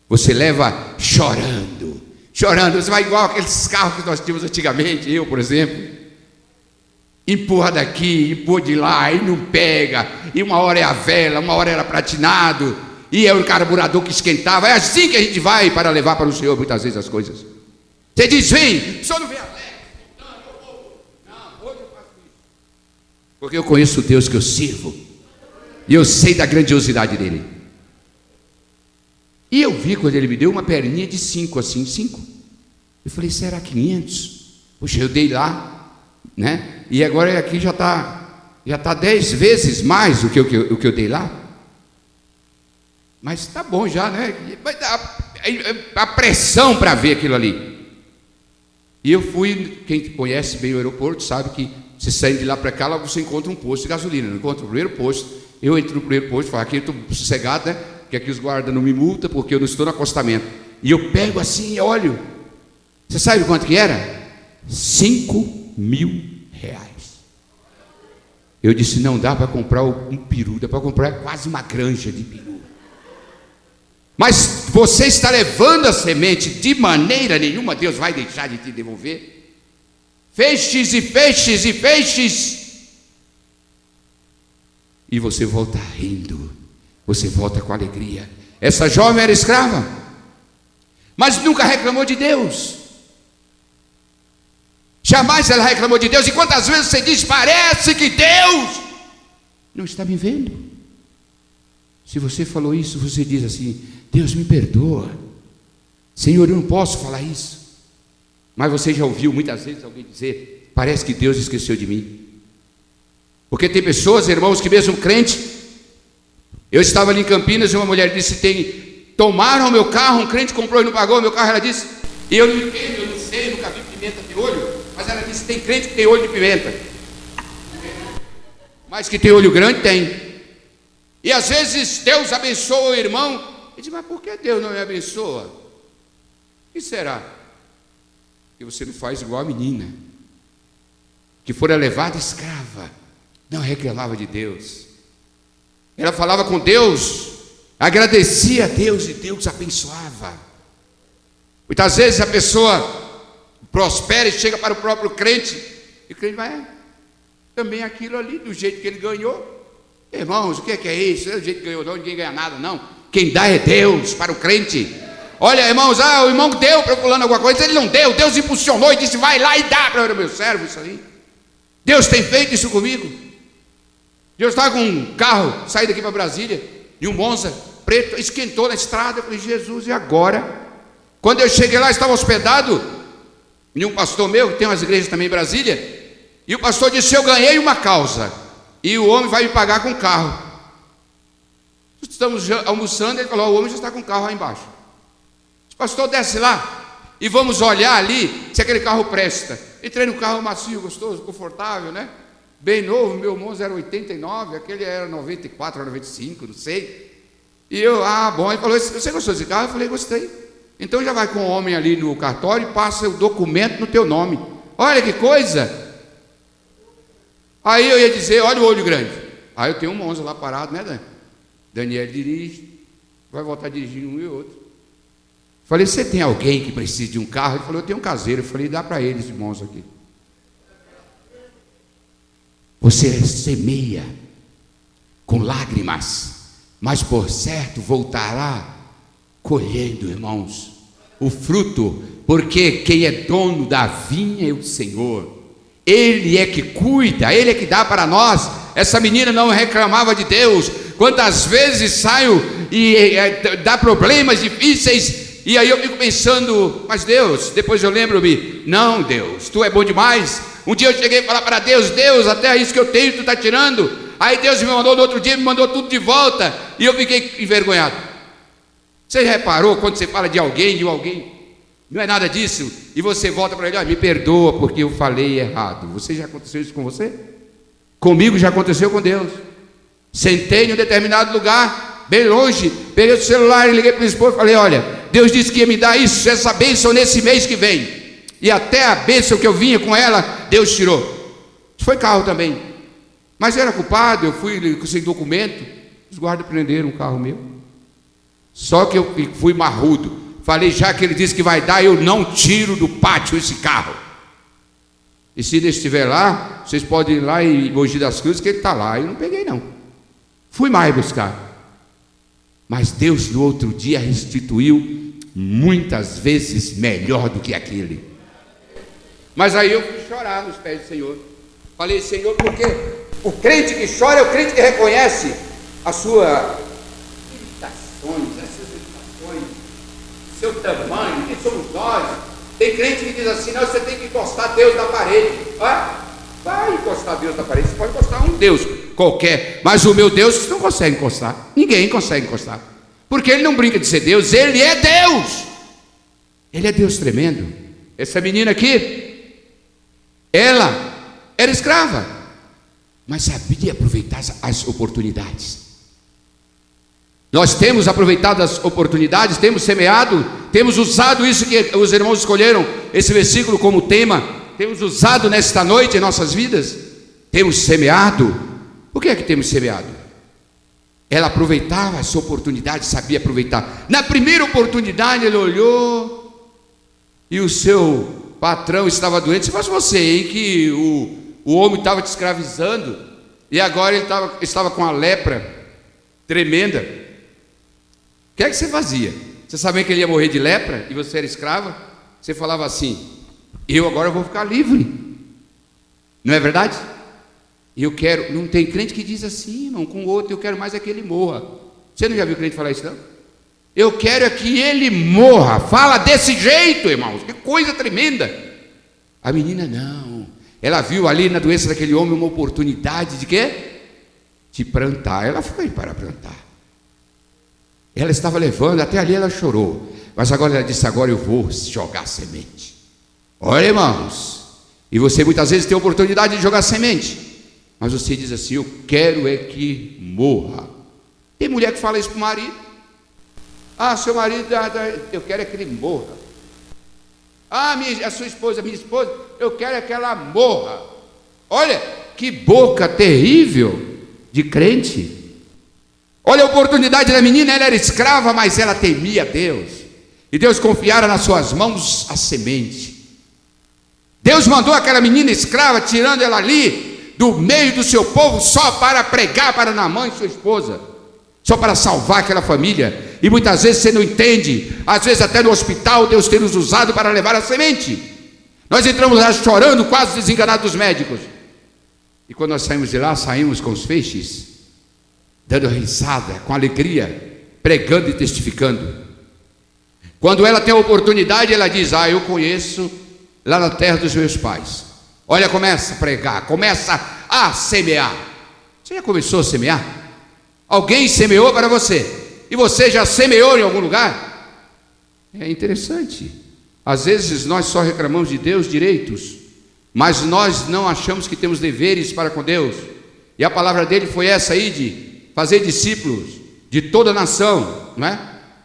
Você leva chorando, você vai igual aqueles carros que nós tínhamos antigamente, eu, por exemplo. Empurra daqui, empurra de lá, e não pega. E uma hora é a vela, uma hora era pratinado, e é o carburador que esquentava. É assim que a gente vai para levar para o Senhor muitas vezes as coisas. Você diz: vem, o senhor não vem alegre. Não, hoje eu faço isso. Porque eu conheço o Deus que eu sirvo, e eu sei da grandiosidade dele. E eu vi quando ele me deu uma perninha de 5, assim, 5. Eu falei: será 500? Puxa, eu dei lá, né? E agora aqui já está 10 vezes mais do que o que eu dei lá. Mas está bom já, né? Vai dar a pressão para ver aquilo ali. E eu fui, quem conhece bem o aeroporto sabe que você sai de lá para cá, logo você encontra um posto de gasolina. Não encontra o primeiro posto, Eu entro no primeiro posto e falo, aqui eu estou sossegado, né? Porque aqui os guardas não me multam, porque eu não estou no acostamento. E eu pego assim e olho. Você sabe quanto que era? 5.000 reais. Eu disse, não dá para comprar um peru, dá para comprar quase uma granja de peru. Mas você está levando a semente, de maneira nenhuma Deus vai deixar de te devolver. Feixes e feixes e feixes. E você volta rindo, você volta com alegria. Essa jovem era escrava, mas nunca reclamou de Deus. Jamais ela reclamou de Deus. E quantas vezes você diz, parece que Deus não está me vendo? Se você falou isso, você diz assim, Deus me perdoa, Senhor, eu não posso falar isso. Mas você já ouviu muitas vezes alguém dizer, parece que Deus esqueceu de mim. Porque tem pessoas, irmãos, que mesmo crente, eu estava ali em Campinas e uma mulher disse, tomaram o meu carro, um crente comprou e não pagou o meu carro. Ela disse, e eu não entendo, eu não sei, nunca vi pimenta de olho, mas ela disse, tem crente que tem olho de pimenta, mas que tem olho grande, tem. E às vezes Deus abençoa o irmão, e diz, mas por que Deus não me abençoa? O que será? Que você não faz igual a menina, que fora levada escrava, não reclamava de Deus. Ela falava com Deus, agradecia a Deus e Deus abençoava. Muitas vezes a pessoa prospera e chega para o próprio crente, e o crente vai, também aquilo ali, do jeito que ele ganhou. Irmãos, o que é isso? É o jeito que ganhou, não, ninguém ganha nada, não. Quem dá é Deus para o crente. Olha, irmãos, o irmão deu para fulano alguma coisa, ele não deu, Deus impulsionou e disse, vai lá e dá para o meu servo isso aí. Deus tem feito isso comigo. Eu estava com um carro, saí daqui para Brasília, e um Monza preto, esquentou na estrada. Eu falei, Jesus, e agora? Quando eu cheguei lá, estava hospedado em um pastor meu, que tem umas igrejas também em Brasília, e o pastor disse, eu ganhei uma causa, e o homem vai me pagar com carro. Estamos almoçando, ele falou, o homem já está com o carro lá embaixo. O pastor, desce lá, e vamos olhar ali, se aquele carro presta. Entrei no carro macio, gostoso, confortável, né? Bem novo, meu Monza era 89, aquele era 94, 95, não sei. E eu, bom, ele falou, você gostou desse carro? Eu falei, gostei. Então já vai com o homem ali no cartório e passa o documento no teu nome. Olha que coisa. Aí eu ia dizer, olha o olho grande. Aí eu tenho um Monza lá parado, né, Dan? Daniel dirige, vai voltar dirigindo um e outro. Falei, você tem alguém que precisa de um carro? Ele falou, eu tenho um caseiro. Eu falei, dá para ele esse Monza aqui. Você semeia com lágrimas, mas por certo voltará colhendo, irmãos, o fruto, porque quem é dono da vinha é o Senhor. Ele é que cuida, Ele é que dá para nós. Essa menina não reclamava de Deus. Quantas vezes saio e dá problemas difíceis, e aí eu fico pensando, mas Deus, depois eu lembro-me, não Deus, Tu é bom demais. Um dia eu cheguei a falar para Deus, Deus, até isso que eu tenho Tu está tirando. Aí Deus me mandou no outro dia, me mandou tudo de volta, e eu fiquei envergonhado. Você já reparou quando você fala de alguém, não é nada disso, e você volta para ele, me perdoa porque eu falei errado. Você já aconteceu isso com você? Comigo já aconteceu com Deus. Sentei em um determinado lugar, bem longe, peguei o celular e liguei para o esposo e falei, olha, Deus disse que ia me dar isso, essa bênção nesse mês que vem, e até a bênção que eu vinha com ela, Deus tirou. Isso foi carro também, mas eu era culpado, eu fui sem documento, os guardas prenderam um carro meu, só que eu fui marrudo, falei, já que ele disse que vai dar, eu não tiro do pátio esse carro, e se ele estiver lá, vocês podem ir lá em Mogi das Cruzes, que ele está lá. Eu não peguei não, fui mais buscar, mas Deus no outro dia restituiu muitas vezes melhor do que aquele. Mas aí eu fui chorar nos pés do Senhor, falei, Senhor, porque o crente que chora é o crente que reconhece as suas limitações, seu tamanho, quem somos nós. Tem crente que diz assim, não, você tem que encostar Deus na parede. Vai encostar Deus na parede, você pode encostar um Deus qualquer, mas o meu Deus você não consegue encostar, ninguém consegue encostar, porque Ele não brinca de ser Deus, Ele é Deus, Ele é Deus tremendo. Essa menina aqui, ela era escrava, mas sabia aproveitar as oportunidades. Nós temos aproveitado as oportunidades, temos semeado, temos usado isso que os irmãos escolheram, esse versículo como tema, temos usado nesta noite em nossas vidas, temos semeado. O que é que temos semeado? Ela aproveitava as oportunidades, sabia aproveitar. Na primeira oportunidade ele olhou e o seu patrão estava doente. Se fosse você aí que o homem estava te escravizando e agora ele estava com a lepra tremenda, o que é que você fazia? Você sabia que ele ia morrer de lepra e você era escrava? Você falava assim: eu agora vou ficar livre, não é verdade? Eu quero, não tem crente que diz assim, irmão, com o outro, eu quero mais é que ele morra. Você não já viu crente falar isso, não? Eu quero é que ele morra. Fala desse jeito, irmãos, que coisa tremenda. A menina não, ela viu ali na doença daquele homem uma oportunidade de quê? De plantar. Ela foi para plantar. Ela estava levando, até ali ela chorou, mas agora ela disse: agora eu vou jogar semente. Olha, irmãos, e você muitas vezes tem a oportunidade de jogar semente, mas você diz assim: eu quero é que morra. Tem mulher que fala isso para o marido: ah, seu marido, eu quero é que ele morra. Ah, a sua esposa, minha esposa, eu quero é que ela morra. Olha, que boca terrível de crente. Olha a oportunidade da menina, ela era escrava, mas ela temia Deus, e Deus confiara nas suas mãos a semente. Deus mandou aquela menina escrava, tirando ela ali do meio do seu povo, só para pregar para Naamã e sua esposa, só para salvar aquela família. E muitas vezes você não entende, às vezes até no hospital Deus tem nos usado para levar a semente. Nós entramos lá chorando, quase desenganados dos médicos, e quando nós saímos de lá, saímos com os feixes, dando risada, com alegria, pregando e testificando. Quando ela tem a oportunidade, ela diz: ah, eu conheço lá na terra dos meus pais. Olha, começa a pregar, começa a semear. Você já começou a semear? Alguém semeou para você, e você já semeou em algum lugar? É interessante. Às vezes nós só reclamamos de Deus direitos, mas nós não achamos que temos deveres para com Deus. E a palavra dele foi essa aí, de fazer discípulos de toda a nação, não é?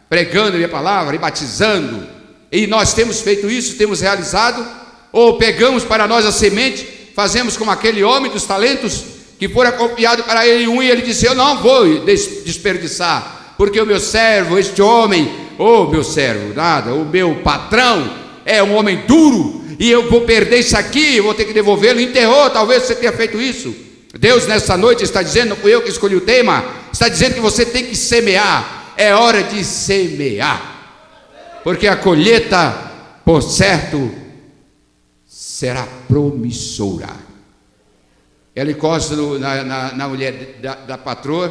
Pregando a minha palavra e batizando. E nós temos feito isso, temos realizado. Ou pegamos para nós a semente, fazemos como aquele homem dos talentos, que fora confiado para ele um, e ele disse: eu não vou desperdiçar, porque o meu servo, este homem, meu servo, nada, o meu patrão é um homem duro, e eu vou perder isso aqui, eu vou ter que devolvê-lo. Enterrou. Talvez você tenha feito isso. Deus nessa noite está dizendo, não fui eu que escolhi o tema, está dizendo que você tem que semear. É hora de semear, porque a colheita, por certo, será promissora. Ela encosta na mulher da patroa,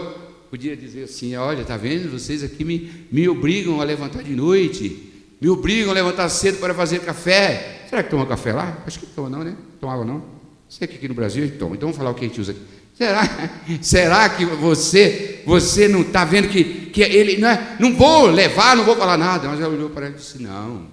podia dizer assim: olha, está vendo, vocês aqui me obrigam a levantar de noite, me obrigam a levantar cedo para fazer café. Será que toma café lá? Acho que toma não, né? Tomava não? Sei que aqui no Brasil a gente toma. Então vamos falar o que a gente usa aqui. Será que você não está vendo que ele não é? Não vou levar, não vou falar nada. Mas ela olhou para ele e disse: não,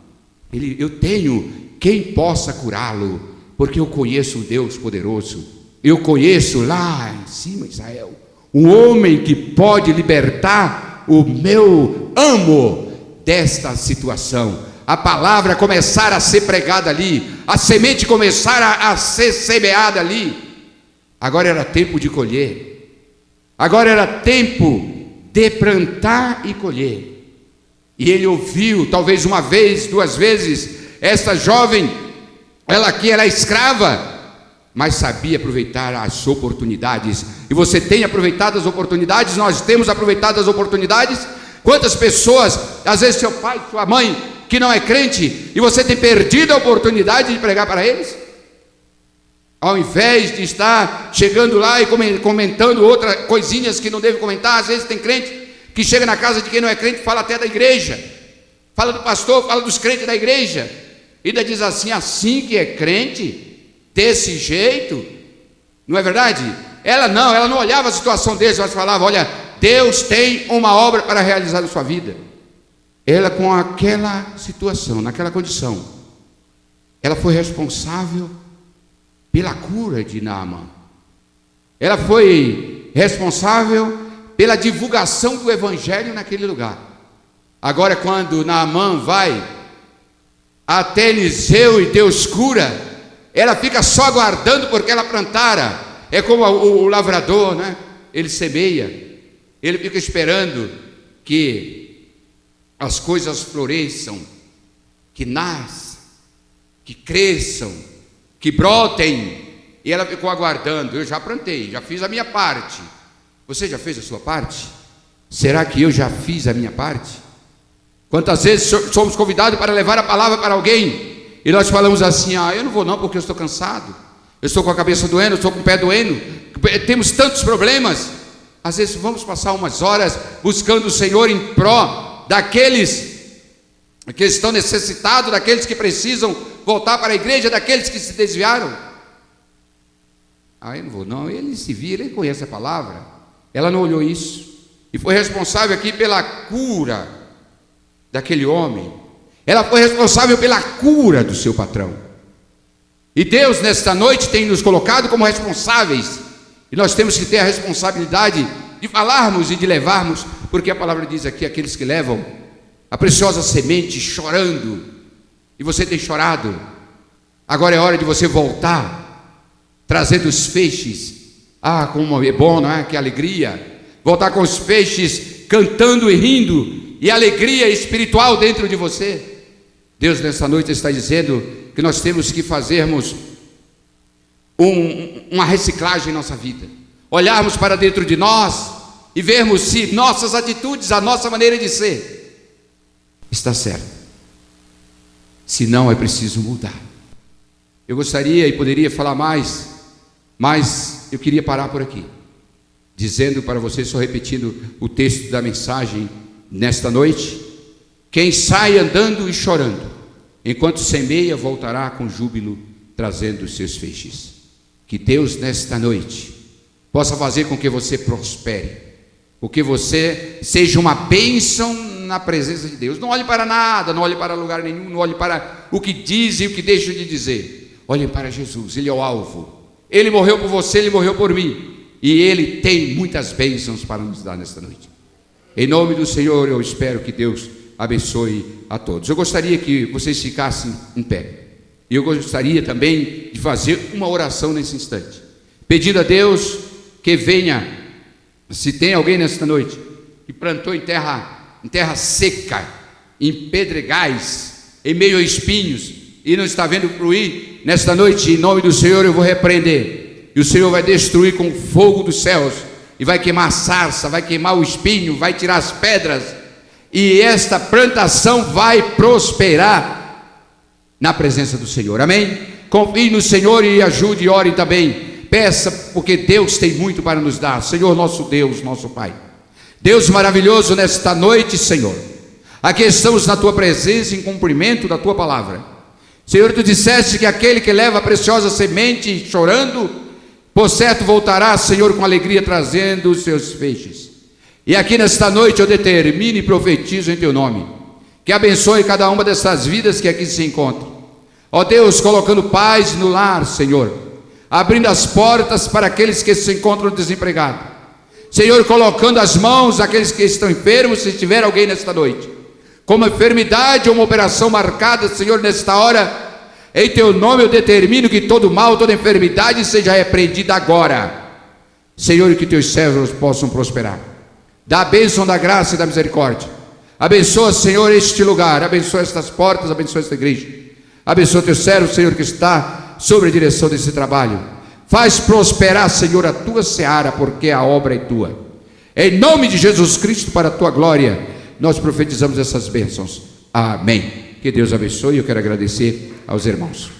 eu tenho quem possa curá-lo, porque eu conheço um Deus poderoso. Eu conheço lá em cima, Israel, um homem que pode libertar o meu amo desta situação. A palavra começar a ser pregada ali, a semente começar a ser semeada ali. Agora era tempo de colher, agora era tempo de plantar e colher. E ele ouviu, talvez uma vez, duas vezes, essa jovem, ela que era escrava, mas sabia aproveitar as oportunidades. E você tem aproveitado as oportunidades? Nós temos aproveitado as oportunidades? Quantas pessoas, às vezes seu pai, sua mãe, que não é crente, e você tem perdido a oportunidade de pregar para eles? Ao invés de estar chegando lá e comentando outras coisinhas que não deve comentar. Às vezes tem crente que chega na casa de quem não é crente, fala até da igreja, fala do pastor, fala dos crentes da igreja, e ainda diz assim: assim que é crente, desse jeito, não é verdade? Ela não olhava a situação deles, mas falava: olha, Deus tem uma obra para realizar na sua vida. Ela, com aquela situação, naquela condição, ela foi responsável pela cura de Naamã. Ela foi responsável pela divulgação do evangelho naquele lugar. Agora, quando Naamã vai até Eliseu e Deus cura, ela fica só aguardando porque ela plantara. É como o lavrador, né? Ele semeia, ele fica esperando que as coisas floresçam, que nasçam, que cresçam, que brotem. E ela ficou aguardando. Eu já plantei, já fiz a minha parte. Você já fez a sua parte? Será que eu já fiz a minha parte? Quantas vezes somos convidados para levar a palavra para alguém e nós falamos assim: eu não vou não porque eu estou cansado, eu estou com a cabeça doendo, eu estou com o pé doendo, temos tantos problemas. Às vezes vamos passar umas horas buscando o Senhor em pró daqueles que estão necessitados, daqueles que precisam voltar para a igreja, daqueles que se desviaram. Eu não vou não. Ele se vira, ele conhece a palavra. Ela não olhou isso e foi responsável aqui pela cura daquele homem. Ela foi responsável pela cura do seu patrão. E Deus nesta noite tem nos colocado como responsáveis, e nós temos que ter a responsabilidade de falarmos e de levarmos, porque a palavra diz aqui: aqueles que levam a preciosa semente chorando. E você tem chorado. Agora é hora de você voltar, trazendo os feixes. Como é bom, não é? Que alegria voltar com os feixes, cantando e rindo, e alegria espiritual dentro de você. Deus nessa noite está dizendo que nós temos que fazermos uma reciclagem em nossa vida, olharmos para dentro de nós e vermos se nossas atitudes, a nossa maneira de ser está certa. Se não, é preciso mudar. Eu gostaria e poderia falar mais, mas eu queria parar por aqui, dizendo para você, só repetindo o texto da mensagem nesta noite: quem sai andando e chorando, enquanto semeia, voltará com júbilo, trazendo os seus feixes. Que Deus nesta noite possa fazer com que você prospere, com que você seja uma bênção na presença de Deus. Não olhe para nada, não olhe para lugar nenhum, não olhe para o que diz e o que deixa de dizer. Olhe para Jesus, Ele é o alvo. Ele morreu por você, Ele morreu por mim, e Ele tem muitas bênçãos para nos dar nesta noite. Em nome do Senhor, eu espero que Deus abençoe a todos. Eu gostaria que vocês ficassem em pé. E eu gostaria também de fazer uma oração nesse instante, pedindo a Deus que venha, se tem alguém nesta noite que plantou em terra seca, em pedregais, em meio a espinhos, e não está vendo fluir, nesta noite, em nome do Senhor, eu vou repreender. E o Senhor vai destruir com o fogo dos céus, e vai queimar a sarça, vai queimar o espinho, vai tirar as pedras, e esta plantação vai prosperar na presença do Senhor. Amém? Confie no Senhor e ajude e ore também. Peça, porque Deus tem muito para nos dar. Senhor, nosso Deus, nosso Pai, Deus maravilhoso, nesta noite, Senhor, aqui estamos na Tua presença, em cumprimento da Tua palavra. Senhor, Tu disseste que aquele que leva a preciosa semente chorando, por certo voltará, Senhor, com alegria, trazendo os seus feixes. E aqui nesta noite eu determino e profetizo em Teu nome, que abençoe cada uma dessas vidas que aqui se encontram. Ó Deus, colocando paz no lar, Senhor, abrindo as portas para aqueles que se encontram desempregados. Senhor, colocando as mãos àqueles que estão enfermos, se tiver alguém nesta noite com uma enfermidade ou uma operação marcada, Senhor, nesta hora, em Teu nome eu determino que todo mal, toda enfermidade seja repreendida agora, Senhor, e que Teus servos possam prosperar. Dá a bênção da graça e da misericórdia. Abençoa, Senhor, este lugar, abençoa estas portas, abençoa esta igreja, abençoa Teu servo, Senhor, que está sobre a direção desse trabalho. Faz prosperar, Senhor, a Tua seara, porque a obra é Tua. Em nome de Jesus Cristo, para a Tua glória, nós profetizamos essas bênçãos. Amém. Que Deus abençoe. Eu quero agradecer aos irmãos.